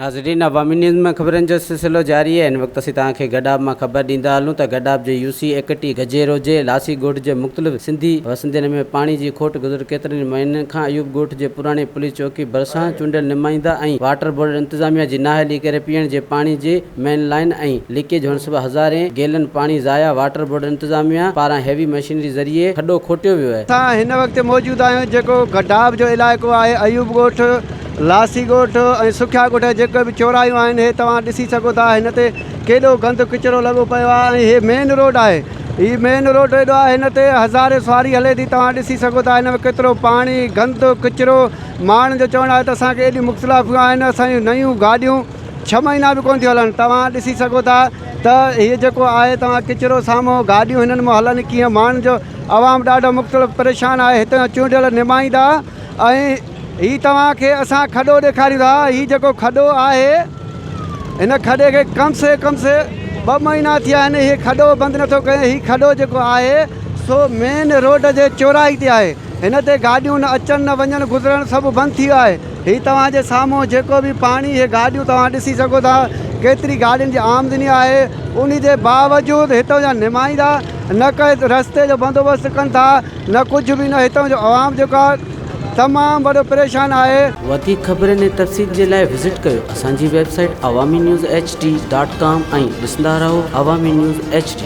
नाज़रीन, अवामी न्यूज़ में ख़बरनि जो सिलसिलो जारी है। इन वक्त असीं तव्हांखे गडाब में ख़बर ॾींदा हलूं त गडाब जे यूसी एकटी गजेरो जे लासी ॻोठ जे मुख़्तलिफ़ सिंधी वसंदनि में पानी की खोट गुज़र केतिरनि महीननि खां अयूब ॻोठ जे पुराणे पुलिस चौकी भरिसां चूंडियल नुमाइंदा ऐं वाटर बोर्ड इंतज़ामिया जी नाअहली करे पीअण जे पानी जे मेन लाइन ऐं लीकेज हुअण सबबि हज़ारे गैलन पानी ज़ाया वाटर बोर्ड इंतज़ामिया पारां हैवी मशीनरी ज़रिए खड्डो खोटियो वियो आहे। असां हिन वक़्तु मौजूदु आहियूं जेको गडाब जो इलाइक़ो आहे, अयूब ॻोठ, लासी ॻोठ ऐं सुखिया ॻोठ जेके बि चौरायूं आहिनि, हे तव्हां ॾिसी सघो था। हिन ते केॾो गंद किचिरो लॻो पियो आहे ऐं हे मेन रोड आहे। हीउ मेन रोड एॾो आहे, हिन ते हज़ारे सवारी हले थी। तव्हां ॾिसी सघो था हिन में केतिरो पाणी, गंद, किचिरो। माण्हुनि जो चवणु आहे त असांखे एॾी मुख़्तलिफ़ आहिनि, असांजूं नयूं गाॾियूं 6 महीना बि कोन थियूं हलनि। तव्हां ॾिसी सघो था त हीअ जेको आहे, तव्हां किचिरो साम्हूं गाॾियूं हिननि में हलनि कीअं। माण्हुनि जो आवाम ॾाढो मुख़्तलिफ़ परेशान आहे। हिते चूंडियल नुमाइंदा ऐं हीअ तव्हांखे असां खॾो ॾेखारियूं था। हीअ जेको खॾो आहे, हिन खॾे खे कम से 2 महीना थिया आहिनि, हीअ खॾो बंदि नथो करे। हीअ खॾो जेको आहे सो मेन रोड जे चौराई ते आहे। हिन ते गाॾियूं न अचनि न वञनि, गुज़रणु सभु बंदि थी वियो आहे। हीअ तव्हांजे साम्हूं जेको बि पाणी, इहे गाॾियूं तव्हां ॾिसी सघो था केतिरी गाॾियुनि जी आमदनी आहे। उन जे बावजूदि हितां जा नुमाइंदा न कंहिं रस्ते जो बंदोबस्तु कनि था, न कुझु बि न। हितां जो आवाम जेको आहे तमामु वॾो परेशान आहे। वधीक ख़बरनि ऐं तफ़सील जे लाइ विज़िट कयो असांजी वेबसाइट awamiNewsHD.com ऐं ॾिसंदा रहो अवामी न्यूज़ HD।